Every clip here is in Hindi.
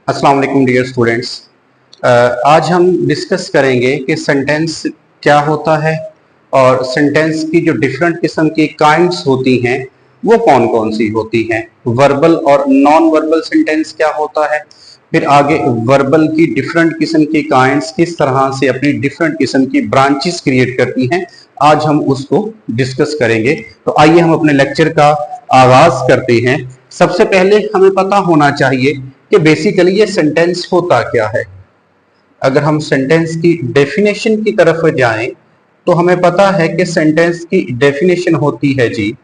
अस्सलाम वालेकुम डियर स्टूडेंट्स। आज हम डिस्कस करेंगे कि सेंटेंस क्या होता है और सेंटेंस की जो डिफरेंट किस्म की काइंड्स होती हैं वो कौन कौन सी होती हैं। वर्बल और नॉन वर्बल सेंटेंस क्या होता है, फिर आगे वर्बल की डिफरेंट किस्म की काइंड्स किस तरह से अपनी डिफरेंट किस्म की ब्रांचेस क्रिएट करती हैं, आज हम उसको डिस्कस करेंगे। तो आइए हम अपने लेक्चर का आगाज करते हैं। सबसे पहले हमें पता होना चाहिए कि बेसिकली ये सेंटेंस होता क्या है। अगर हम सेंटेंस की डेफिनेशन की तरफ जाएं तो हमें पता है कि सेंटेंस की डेफिनेशन होती है जी,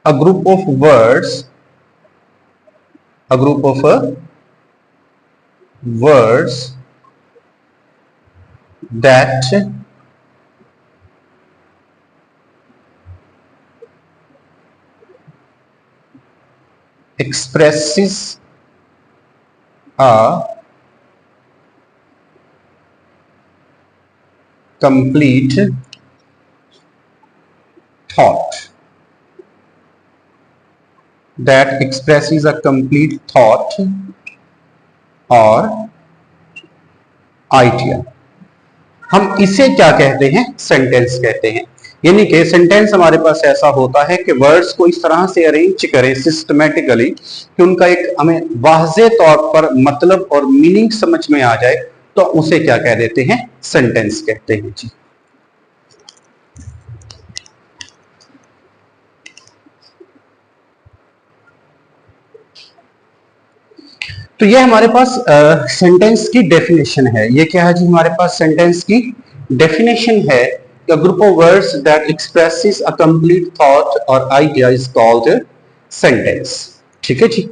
a group of words, a group of words that expresses a complete thought, that expresses a complete thought or idea। हम इसे क्या कहते हैं, सेंटेंस कहते हैं। यानी कि सेंटेंस हमारे पास ऐसा होता है कि वर्ड्स को इस तरह से अरेंज करें सिस्टमेटिकली कि उनका एक हमें वाज़े तौर पर मतलब और मीनिंग समझ में आ जाए, तो उसे क्या कह देते हैं, सेंटेंस कहते हैं जी। तो ये हमारे पास सेंटेंस की डेफिनेशन है। ये क्या है जी, हमारे पास सेंटेंस की डेफिनेशन है। A group of words that expresses a complete thought or idea is called sentence। ठीक है जी।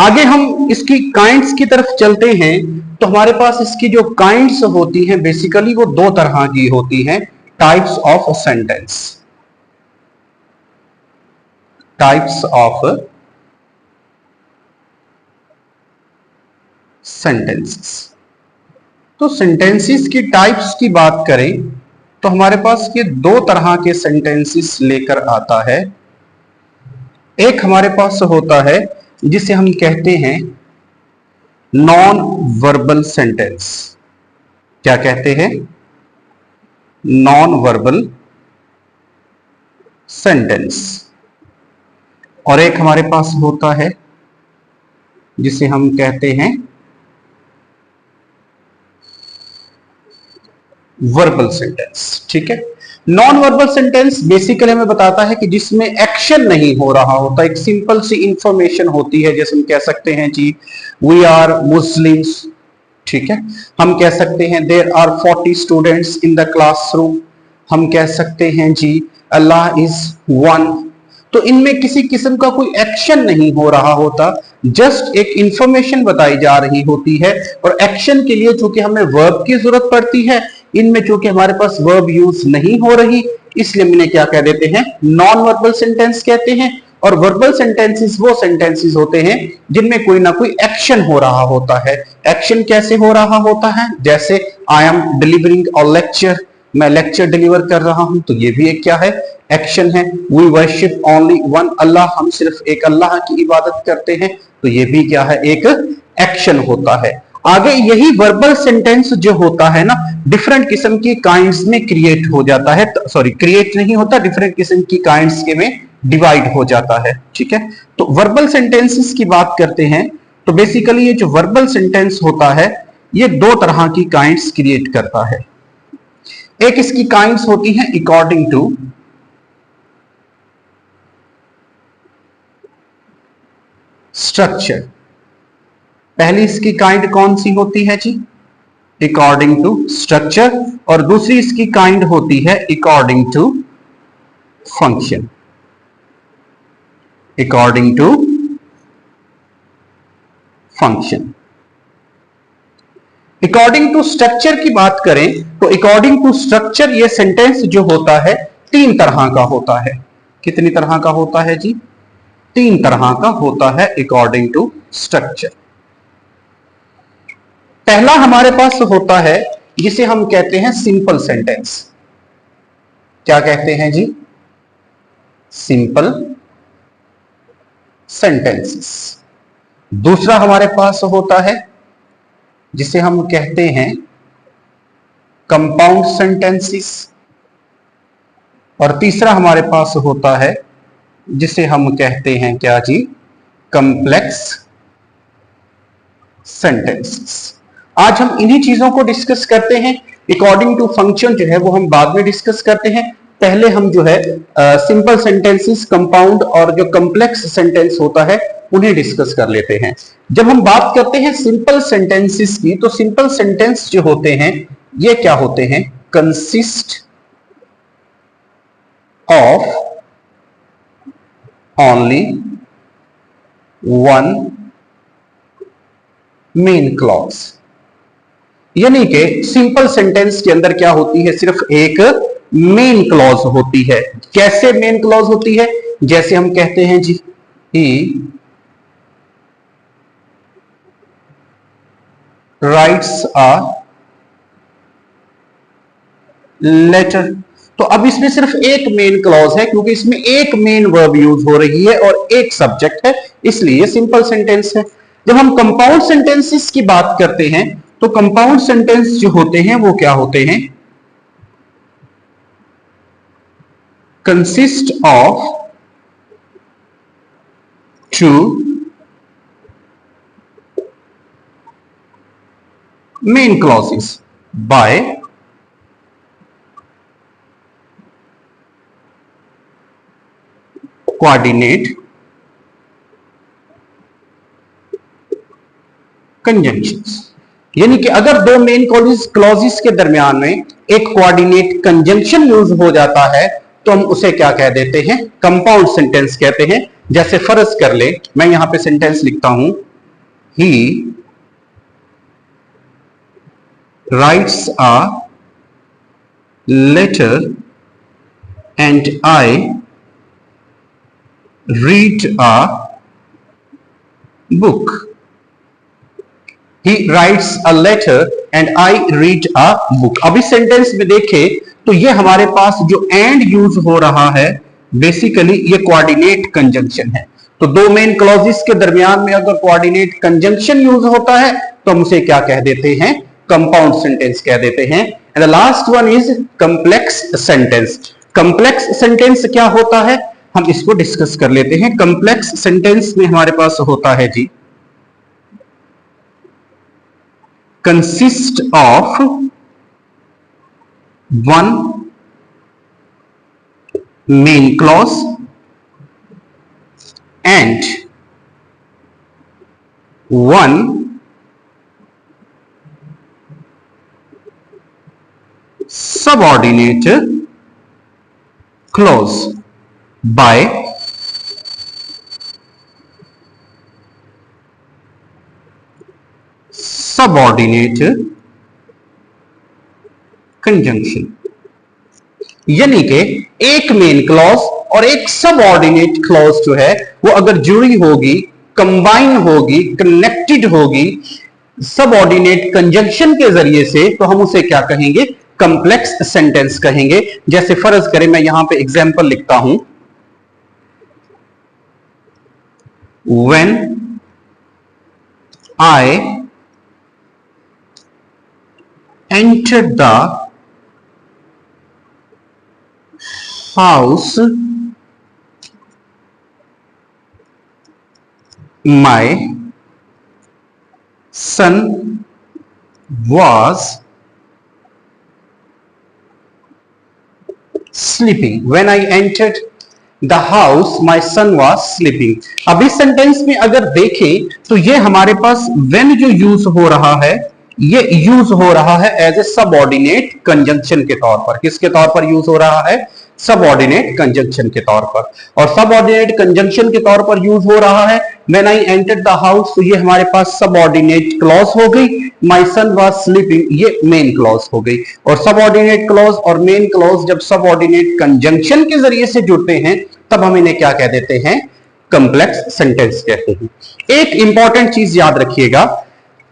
आगे हम इसकी काइंड्स की तरफ चलते हैं तो हमारे पास इसकी जो काइंड्स होती हैं बेसिकली वो दो तरह की होती हैं। Types of sentence, types of sentences. तो सेंटेंसेस की टाइप्स की बात करें तो हमारे पास ये दो तरह के सेंटेंसेस लेकर आता है। एक हमारे पास होता है जिसे हम कहते हैं नॉन वर्बल सेंटेंस। क्या कहते हैं, नॉन वर्बल सेंटेंस। और एक हमारे पास होता है जिसे हम कहते हैं वर्बल सेंटेंस। ठीक है। नॉन वर्बल सेंटेंस बेसिकली हमें बताता है कि जिसमें एक्शन नहीं हो रहा होता, एक सिंपल सी इंफॉर्मेशन होती है। जैसे हम कह सकते हैं जी, वी आर मुस्लिम्स। ठीक है। हम कह सकते हैं there are 40 students in the classroom. हम कह सकते हैं जी, अल्लाह इज वन। तो इनमें किसी किस्म का कोई एक्शन नहीं हो रहा होता, जस्ट एक इंफॉर्मेशन बताई जा रही होती है। और एक्शन के लिए चूंकि हमें वर्ब की जरूरत पड़ती है, इनमें चूंकि हमारे पास वर्ब यूज नहीं हो रही, इसलिए हम इन्हें क्या कह देते हैं, नॉन वर्बल सेंटेंस कहते हैं। और वर्बल सेंटेंसेस वो सेंटेंसेस होते हैं जिनमें कोई ना कोई एक्शन हो रहा होता है। एक्शन कैसे हो रहा होता है, जैसे I am delivering a lecture, मैं लेक्चर डिलीवर कर रहा हूं, तो ये भी एक क्या है, एक्शन है। वी वर्शिप ओनली वन अल्लाह, हम सिर्फ एक अल्लाह की इबादत करते हैं, तो ये भी क्या है, एक एक्शन होता है। आगे यही वर्बल सेंटेंस जो होता है ना, डिफरेंट किस्म की काइंड्स में क्रिएट हो जाता है। सॉरी, क्रिएट नहीं होता, डिफरेंट किस्म की काइंड्स के में डिवाइड हो जाता है। ठीक है। तो वर्बल सेंटेंसेस की बात करते हैं तो बेसिकली ये जो वर्बल सेंटेंस होता है ये दो तरह की काइंड्स क्रिएट करता है। एक इसकी काइंड्स होती हैं अकॉर्डिंग टू स्ट्रक्चर। पहली इसकी काइंड कौन सी होती है जी, अकॉर्डिंग टू स्ट्रक्चर। और दूसरी इसकी काइंड होती है according to function, according to function. According to structure की बात करें तो अकॉर्डिंग टू स्ट्रक्चर ये सेंटेंस जो होता है तीन तरह का होता है। कितनी तरह का होता है जी, तीन तरह का होता है अकॉर्डिंग टू स्ट्रक्चर। पहला हमारे पास होता है जिसे हम कहते हैं सिंपल सेंटेंस। क्या कहते हैं जी, सिंपल सेंटेंसेस। दूसरा हमारे पास होता है जिसे हम कहते हैं कंपाउंड सेंटेंसेस, और तीसरा हमारे पास होता है जिसे हम कहते हैं क्या जी, कॉम्प्लेक्स सेंटेंसेस। आज हम इन्हीं चीजों को डिस्कस करते हैं। अकॉर्डिंग टू फंक्शन जो है वो हम बाद में डिस्कस करते हैं। पहले हम जो है सिंपल सेंटेंसेस, कंपाउंड और जो कॉम्प्लेक्स सेंटेंस होता है उन्हें डिस्कस कर लेते हैं। जब हम बात करते हैं सिंपल सेंटेंसेस की, तो सिंपल सेंटेंस जो होते हैं ये क्या होते हैं, consist of only one main clause। यानी कि सिंपल सेंटेंस के अंदर क्या होती है, सिर्फ एक मेन क्लॉज होती है। कैसे मेन क्लॉज होती है, जैसे हम कहते हैं जी he writes a letter। तो अब इसमें सिर्फ एक मेन क्लॉज है, क्योंकि इसमें एक मेन वर्ब यूज हो रही है और एक सब्जेक्ट है, इसलिए सिंपल सेंटेंस है। जब हम कंपाउंड सेंटेंसेस की बात करते हैं तो कंपाउंड सेंटेंस जो होते हैं वो क्या होते हैं, consist of two main clauses by coordinate conjunctions. यानी कि अगर दो मेन क्लॉजेस के दरमियान में एक कोऑर्डिनेट कंजंक्शन यूज हो जाता है तो हम उसे क्या कह देते हैं, कंपाउंड सेंटेंस कहते हैं। जैसे फर्ज कर ले, मैं यहां पे सेंटेंस लिखता हूं, he writes a letter and I read a book। He writes a letter and I read a book। अब इस सेंटेंस में देखें तो ये हमारे पास जो एंड यूज हो रहा है, बेसिकली ये कोऑर्डिनेट कंजंक्शन है। तो दो मेन क्लॉजेस के दरमियान में अगर कोऑर्डिनेट कंजंक्शन यूज होता है तो हम उसे क्या कह देते हैं, कंपाउंड सेंटेंस कह देते हैं। And the last one is complex sentence. Complex sentence क्या होता है, हम इसको डिस्कस कर लेते हैं। कंप्लेक्स सेंटेंस में हमारे पास होता है जी, consist of one main clause and one subordinate clause by subordinate conjunction। यानी कि एक मेन क्लॉज और एक सबऑर्डिनेट क्लॉज जो है वो अगर जुड़ी होगी, कंबाइन होगी, कनेक्टेड होगी सबऑर्डिनेट कंजंक्शन के जरिए से, तो हम उसे क्या कहेंगे, कंप्लेक्स सेंटेंस कहेंगे। जैसे फर्ज करें, मैं यहां पे एग्जांपल लिखता हूं, when I entered the house, my son was sleeping। When I entered the house my son was sleeping. अब इस सेंटेंस में अगर देखें तो ये हमारे पास व्हेन जो यूज हो रहा है, ये यूज हो रहा है एज ए सबऑर्डिनेट कंजंक्शन के तौर पर। किसके तौर पर यूज हो रहा है, सबऑर्डिनेट कंजंक्शन के तौर पर। और सबऑर्डिनेट कंजंक्शन के तौर पर यूज हो रहा है when I entered the house, तो ये हमारे पास सबऑर्डिनेट क्लॉज हो गई। माय सन वाज स्लीपिंग, ये मेन क्लॉज हो गई। और सबऑर्डिनेट क्लॉज और मेन क्लॉज जब सबऑर्डिनेट कंजंक्शन के जरिए से जुड़ते हैं तब हम इन्हें क्या कह देते हैं, कंप्लेक्स सेंटेंस कहते हैं। एक इंपॉर्टेंट चीज याद रखिएगा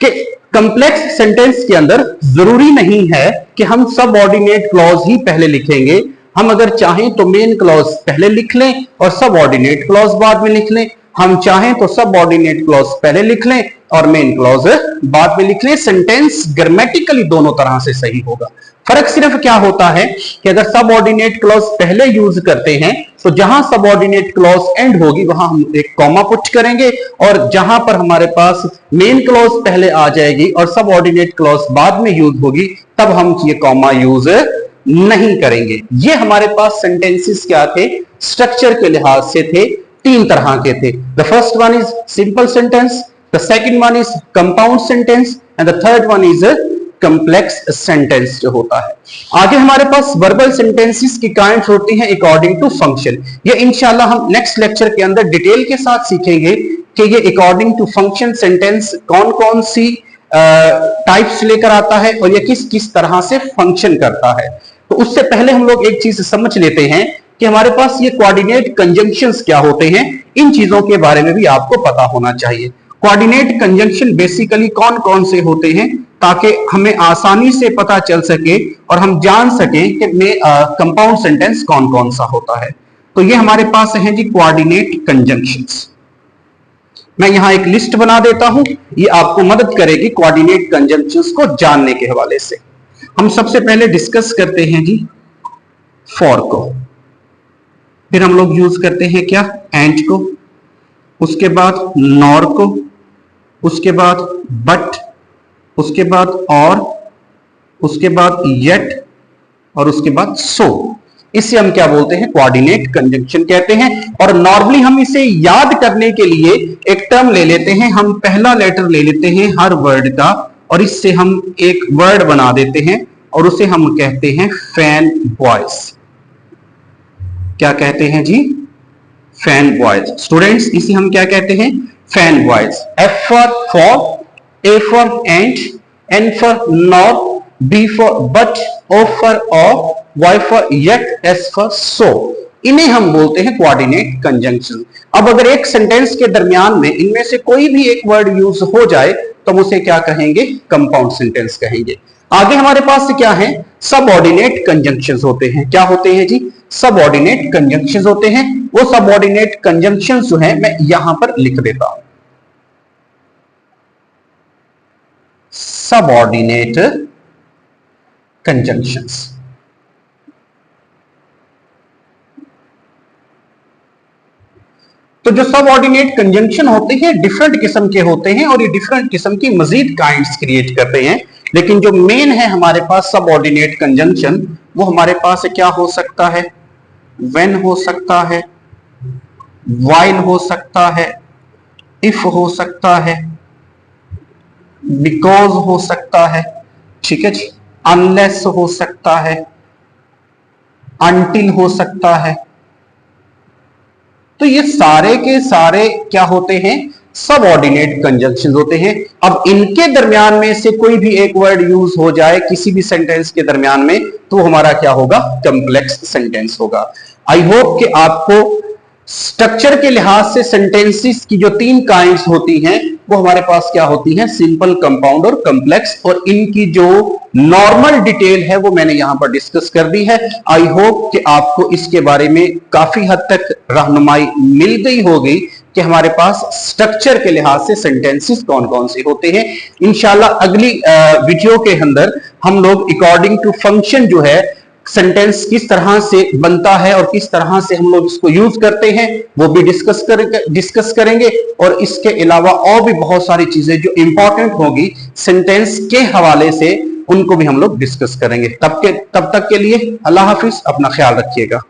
कि कंप्लेक्स सेंटेंस के अंदर जरूरी नहीं है कि हम सबऑर्डिनेट क्लॉज ही पहले लिखेंगे। हम अगर चाहें तो मेन क्लॉज पहले लिख लें और सबऑर्डिनेट क्लॉज बाद में लिख लें, हम चाहें तो सबऑर्डिनेट क्लॉज पहले लिख लें और मेन क्लॉज बाद में लिख लें। सेंटेंस ग्रामेटिकली दोनों तरह से सही होगा। फर्क सिर्फ क्या होता है कि अगर सबऑर्डिनेट क्लॉज पहले यूज करते हैं तो जहां सबऑर्डिनेट क्लॉज एंड होगी वहां हम एक कॉमा पुट करेंगे, और जहां पर हमारे पास मेन क्लॉज पहले आ जाएगी और सबऑर्डिनेट क्लॉज बाद में यूज होगी तब हम ये कॉमा यूज नहीं करेंगे। ये हमारे पास सेंटेंसेस क्या थे, स्ट्रक्चर के लिहाज से थे, तीन तरह के थे। The first one is simple sentence, the second one is compound sentence and the third one is complex sentence जो होता है। आगे हमारे पास वर्बल सेंटेंसेस की काइंड्स होती हैं अकॉर्डिंग टू फंक्शन। ये इंशाल्लाह हम नेक्स्ट लेक्चर के अंदर डिटेल के साथ सीखेंगे कि ये अकॉर्डिंग टू फंक्शन सेंटेंस कौन कौन सी टाइप्स लेकर आता है और ये किस किस तरह से फंक्शन करता है। तो उससे पहले हम लोग एक चीज समझ लेते हैं कि हमारे पास ये कोऑर्डिनेट कंजंक्शंस क्या होते हैं। इन चीजों के बारे में भी आपको पता होना चाहिए। कोऑर्डिनेट कंजंक्शन बेसिकली कौन कौन से होते हैं ताकि हमें आसानी से पता चल सके और हम जान सकें कि कंपाउंड सेंटेंस कौन कौन सा होता है। तो ये हमारे पास है जी कोऑर्डिनेट कंजंक्शंस। मैं यहां एक लिस्ट बना देता हूं, ये आपको मदद करेगी कोऑर्डिनेट कंजंक्शंस को जानने के हवाले से। हम सबसे पहले डिस्कस करते हैं जी फॉर को, फिर हम लोग यूज करते हैं क्या, एंड को, उसके बाद नॉर को, उसके बाद बट, उसके बाद और, उसके बाद येट और उसके बाद सो। इसे हम क्या बोलते हैं, कोऑर्डिनेट कंजंक्शन कहते हैं। और नॉर्मली हम इसे याद करने के लिए एक टर्म ले लेते हैं, हम पहला लेटर ले लेते हैं हर वर्ड का और इससे हम एक वर्ड बना देते हैं और उसे हम कहते हैं फैन बॉयज। क्या कहते हैं जी, फैन बॉयज। स्टूडेंट्स इसे हम क्या कहते हैं, fan boys. F for, A for ant, N for not, B for but, O for or, Y for yet, S for so। इन्हें हम बोलते हैं कोऑर्डिनेट कंजंक्शन। अब अगर एक सेंटेंस के दरमियान में इनमें से कोई भी एक वर्ड यूज हो जाए तो हम उसे क्या कहेंगे, कंपाउंड सेंटेंस कहेंगे। आगे हमारे पास क्या है, सबऑर्डिनेट कंजंक्शंस होते हैं। क्या होते हैं जी, सबऑर्डिनेट कंजंक्शंस होते हैं। वो सबऑर्डिनेट कंजंक्शंस जो है मैं यहां पर लिख देता हूं, सबऑर्डिनेट कंजंक्शंस। तो जो सबऑर्डिनेट कंजंक्शन होते हैं डिफरेंट किस्म के होते हैं और ये डिफरेंट किस्म की मजीद काइंड्स क्रिएट करते हैं, लेकिन जो मेन है हमारे पास सबऑर्डिनेट कंजंक्शन वो हमारे पास क्या हो सकता है, व्हेन हो सकता है, व्हाइल हो सकता है, इफ हो सकता है, बिकॉज हो सकता है, ठीक है जी, अनलेस हो सकता है, अनटिल हो सकता है। तो ये सारे के सारे क्या होते हैं, सबऑर्डिनेट कंजंक्शन होते हैं। अब इनके दरमियान में से कोई भी एक वर्ड यूज हो जाए किसी भी सेंटेंस के दरमियान में तो हमारा क्या होगा, कंप्लेक्स सेंटेंस होगा। आई होप कि आपको स्ट्रक्चर के लिहाज से सेंटेंसेस की जो तीन काइंड्स होती हैं वो हमारे पास क्या होती हैं, सिंपल, कंपाउंड और कंप्लेक्स, और इनकी जो नॉर्मल डिटेल है वो मैंने यहां पर डिस्कस कर दी है। आई होप कि आपको इसके बारे में काफी हद तक रहनुमाई मिल गई होगी कि हमारे पास स्ट्रक्चर के लिहाज से सेंटेंसेस कौन कौन से होते हैं। इंशाल्लाह अगली वीडियो के अंदर हम लोग अकॉर्डिंग टू फंक्शन जो है सेंटेंस किस तरह से बनता है और किस तरह से हम लोग इसको यूज करते हैं वो भी डिस्कस करेंगे। और इसके अलावा और भी बहुत सारी चीजें जो इंपॉर्टेंट होगी सेंटेंस के हवाले से उनको भी हम लोग डिस्कस करेंगे। तब तक के लिए अल्लाह हाफिज, अपना ख्याल रखिएगा।